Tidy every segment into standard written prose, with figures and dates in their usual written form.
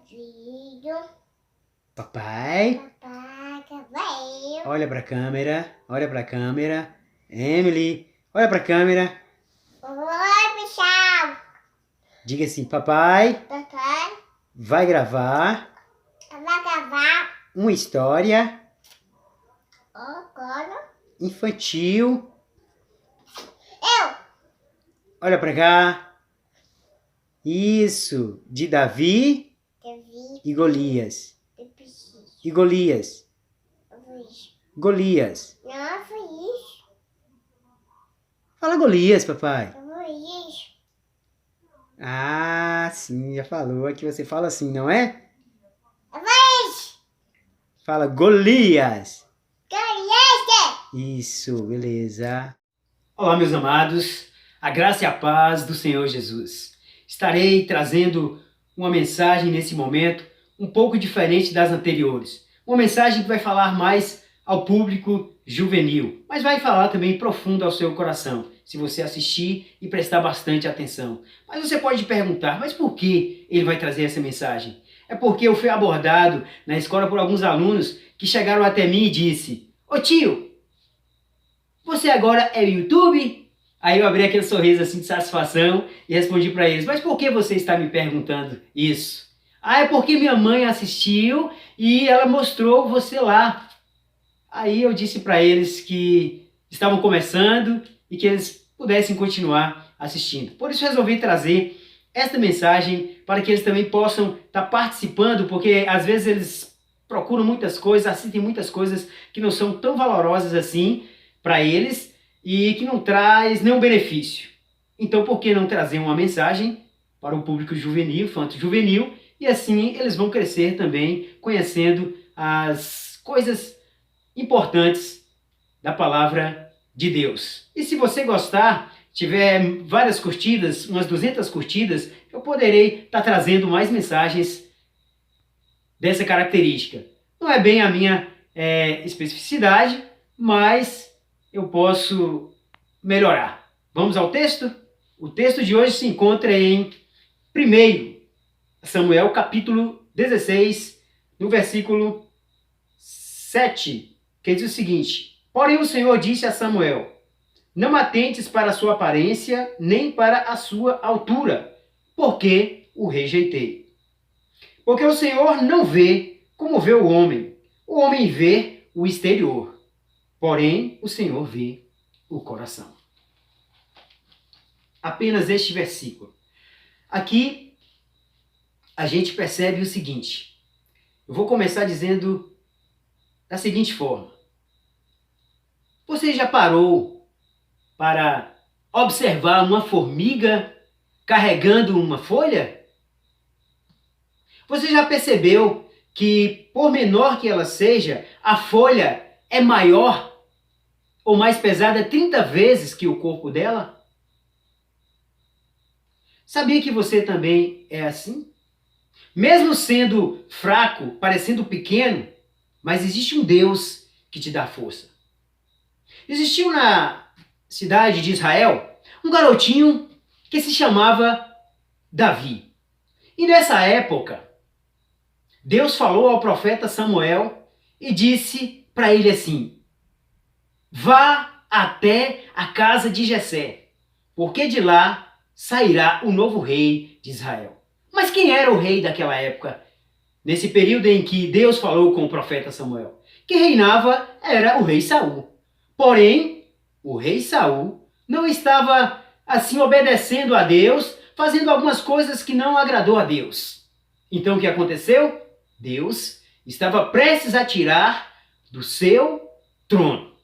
Filho, Papai, papai, cavalo. olha pra câmera, olha pra câmera. Emily, olha pra câmera. Oi, pessoal. Diga assim, papai Papai, vai gravar vai gravar uma história agora. infantil. Eu. Olha pra cá. Isso, de Davi Davi, e Golias. eu preciso. E Golias. Luiz. Golias. Não, foi isso. Fala Golias, papai. Foi isso. Ah, sim, já falou. Aqui você fala assim, não é? Foi isso. Fala Golias. Criança. Isso, beleza. Olá, meus amados. A graça e a paz do Senhor Jesus. Estarei trazendo uma mensagem nesse momento um pouco diferente das anteriores. Uma mensagem que vai falar mais ao público juvenil, mas vai falar também profundo ao seu coração, se você assistir e prestar bastante atenção. Mas você pode perguntar, mas por que ele vai trazer essa mensagem? É porque eu fui abordado na escola por alguns alunos que chegaram até mim e disse: "Ô tio, você agora é YouTube?" Aí eu abri aquele sorriso assim de satisfação e respondi para eles: "Mas por que você está me perguntando isso?" "Ah, é porque minha mãe assistiu e ela mostrou você lá." Aí eu disse para eles que estavam começando e que eles pudessem continuar assistindo. Por isso resolvi trazer esta mensagem para que eles também possam estar participando, porque às vezes eles procuram muitas coisas, assistem muitas coisas que não são tão valorosas assim para eles e que não traz nenhum benefício. Então, por que não trazer uma mensagem para o público juvenil, infanto-juvenil, e assim eles vão crescer também conhecendo as coisas importantes da palavra de Deus. E se você gostar, tiver várias curtidas, umas 200 curtidas, eu poderei estar trazendo mais mensagens dessa característica. Não é bem a minha especificidade, mas eu posso melhorar. Vamos ao texto? O texto de hoje se encontra em 1 Samuel, capítulo 16, no versículo 7, que diz o seguinte: "Porém o Senhor disse a Samuel: Não atentes para a sua aparência, nem para a sua altura, porque o rejeitei. Porque o Senhor não vê como vê o homem vê o exterior, porém o Senhor vê o coração." Apenas este versículo. Aqui a gente percebe o seguinte. Eu vou começar dizendo da seguinte forma: você já parou para observar uma formiga carregando uma folha? Você já percebeu que, por menor que ela seja, a folha é maior ou mais pesada 30 vezes que o corpo dela? Sabia que você também é assim? Mesmo sendo fraco, parecendo pequeno, mas existe um Deus que te dá força. Existiu na cidade de Israel um garotinho que se chamava Davi. E nessa época, Deus falou ao profeta Samuel e disse para ele assim: "Vá até a casa de Jessé, porque de lá sairá o novo rei de Israel." Mas quem era o rei daquela época? Nesse período em que Deus falou com o profeta Samuel, quem reinava era o rei Saul. Porém, o rei Saul não estava assim obedecendo a Deus, fazendo algumas coisas que não agradou a Deus. Então o que aconteceu? Deus estava prestes a tirar do seu trono.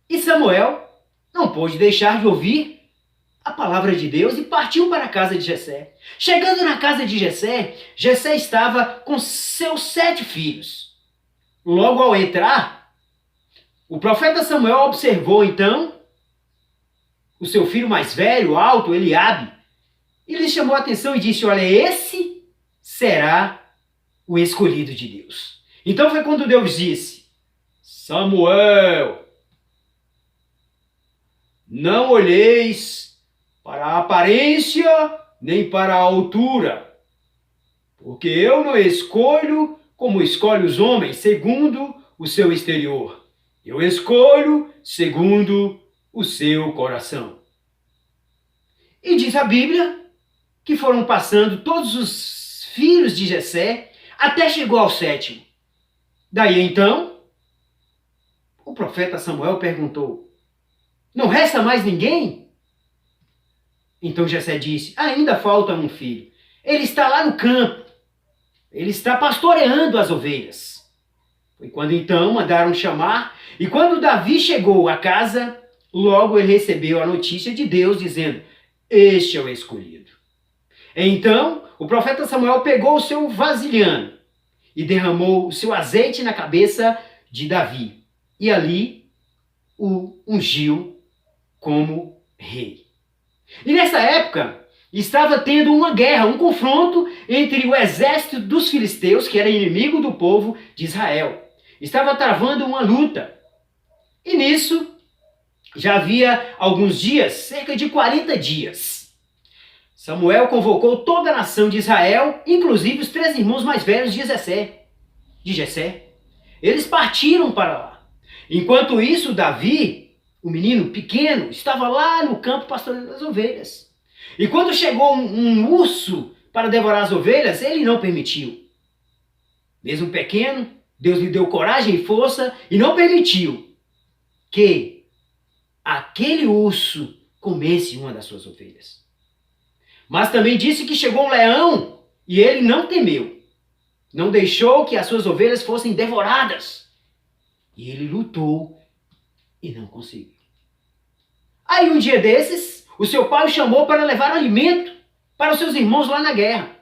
E Samuel não pôde deixar de ouvir a palavra de Deus e partiu para a casa de Jessé. Chegando na casa de Jessé, Jessé estava com seus 7 filhos. Logo ao entrar, o profeta Samuel observou então o seu filho mais velho, alto, Eliabe, e lhe chamou a atenção e disse: "Olha, esse será o escolhido de Deus." Então foi quando Deus disse: "Samuel, não olheis para a aparência nem para a altura, Porque eu não escolho como escolhe os homens, segundo o seu exterior. Eu escolho segundo o seu coração. E diz a Bíblia que foram passando todos os filhos de Jessé até chegou ao sétimo. Daí então, o profeta Samuel perguntou: não resta mais ninguém? Então Jessé disse: ainda falta um filho. Ele está lá no campo. Ele está pastoreando as ovelhas. Foi quando então mandaram chamar, e quando Davi chegou à casa, logo ele recebeu a notícia de Deus dizendo: este é o escolhido. Então o profeta Samuel pegou o seu vasilhame e derramou o seu azeite na cabeça de Davi. E ali o ungiu como rei. E nessa época estava tendo uma guerra, um confronto entre o exército dos filisteus, que era inimigo do povo de Israel. Estava travando uma luta. E nisso já havia alguns dias, cerca de 40 dias. Samuel convocou toda a nação de Israel, inclusive os 3 irmãos mais velhos de Jessé. Eles partiram para lá. Enquanto isso, Davi, o menino pequeno, estava lá no campo pastoreando as ovelhas. E quando chegou um urso para devorar as ovelhas, ele não permitiu. Mesmo pequeno, Deus lhe deu coragem e força e não permitiu que aquele urso comesse uma das suas ovelhas. Mas também disse que chegou um leão e ele não temeu. Não deixou que as suas ovelhas fossem devoradas. E ele lutou e não conseguiu. Aí um dia desses, o seu pai o chamou para levar alimento para os seus irmãos lá na guerra.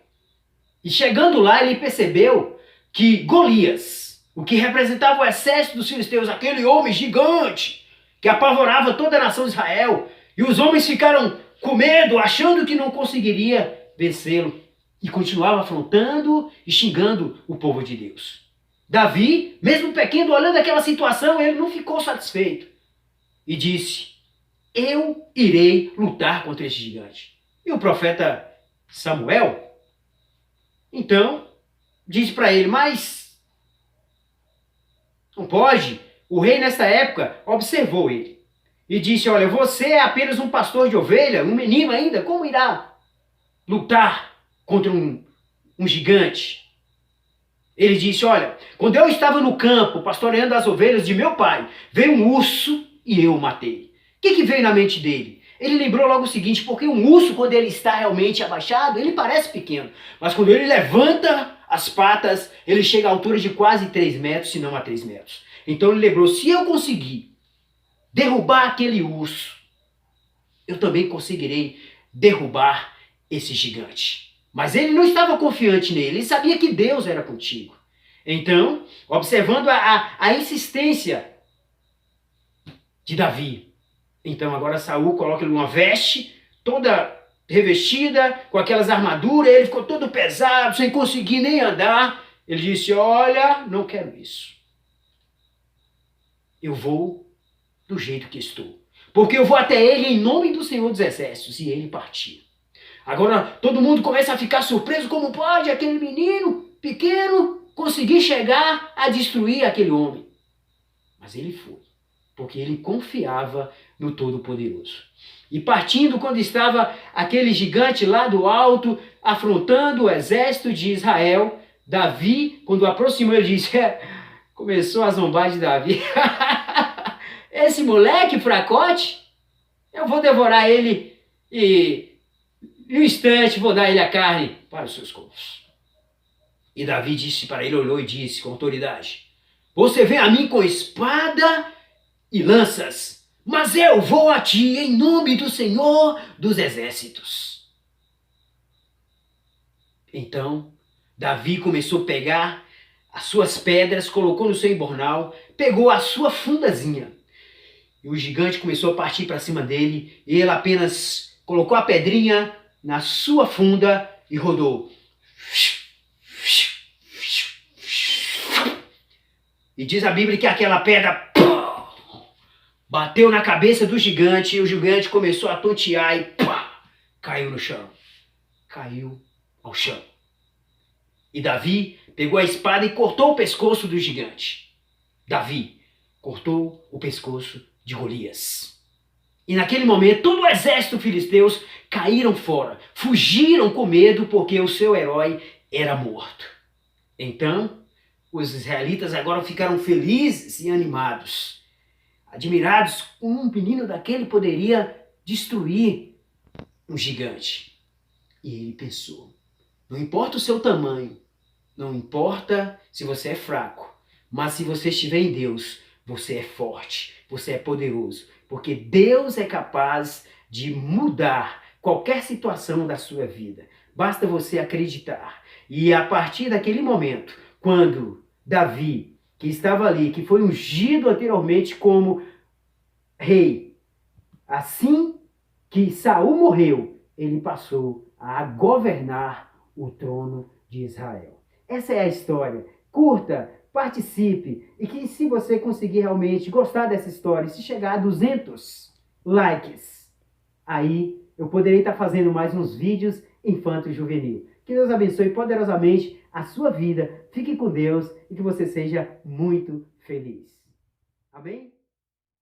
E chegando lá, ele percebeu que Golias, o que representava o exército dos filisteus, aquele homem gigante que apavorava toda a nação de Israel, e os homens ficaram com medo, achando que não conseguiria vencê-lo, e continuava afrontando e xingando o povo de Deus. Davi, mesmo pequeno, olhando aquela situação, ele não ficou satisfeito e disse: eu irei lutar contra esse gigante. E o profeta Samuel, então, disse para ele: mas não pode. O rei, nessa época, observou ele e disse: olha, você é apenas um pastor de ovelha, um menino ainda, como irá lutar contra um gigante? Ele disse: olha, quando eu estava no campo pastoreando as ovelhas de meu pai, veio um urso e eu o matei. O que veio na mente dele? Ele lembrou logo o seguinte: porque um urso, quando ele está realmente abaixado, ele parece pequeno, mas quando ele levanta as patas, ele chega à altura de quase 3 metros, se não a 3 metros. Então ele lembrou: se eu conseguir derrubar aquele urso, eu também conseguirei derrubar esse gigante. Mas ele não estava confiante nele, ele sabia que Deus era contigo. Então, observando a insistência de Davi, então agora Saul coloca ele numa veste, toda revestida, com aquelas armaduras, ele ficou todo pesado, sem conseguir nem andar. Ele disse: olha, não quero isso. Eu vou do jeito que estou, porque eu vou até ele em nome do Senhor dos Exércitos. E ele partiu. Agora todo mundo começa a ficar surpreso: como pode aquele menino pequeno conseguir chegar a destruir aquele homem? Mas ele foi, porque ele confiava no Todo-Poderoso. E partindo, quando estava aquele gigante lá do alto, afrontando o exército de Israel, Davi, quando aproximou, ele disse, começou a zombar de Davi. Esse moleque fracote, eu vou devorar ele e em um instante vou dar ele a carne para os seus corvos. E Davi disse para ele, olhou e disse com autoridade: você vem a mim com espada e lanças, mas eu vou a ti em nome do Senhor dos Exércitos. Então Davi começou a pegar as suas pedras, colocou no seu embornal, pegou a sua fundazinha. E o gigante começou a partir para cima dele, e ele apenas colocou a pedrinha na sua funda e rodou. E diz a Bíblia que aquela pedra bateu na cabeça do gigante, e o gigante começou a tontear e caiu no chão. Caiu ao chão. E Davi pegou a espada e cortou o pescoço do gigante. Davi cortou o pescoço de Golias. E naquele momento, todo o exército filisteu caíram fora, fugiram com medo porque o seu herói era morto. Então, os israelitas agora ficaram felizes e animados, admirados como um menino daquele poderia destruir um gigante. E ele pensou, não importa o seu tamanho, não importa se você é fraco, mas se você estiver em Deus, você é forte, você é poderoso, porque Deus é capaz de mudar qualquer situação da sua vida. Basta você acreditar. E a partir daquele momento, quando Davi, que estava ali, que foi ungido anteriormente como rei, assim que Saul morreu, ele passou a governar o trono de Israel. Essa é a história. Curta, participe e que se você conseguir realmente gostar dessa história, se chegar a 200 likes, aí eu poderei estar fazendo mais uns vídeos infanto-juvenil. Que Deus abençoe poderosamente a sua vida. Fique com Deus e que você seja muito feliz. Amém?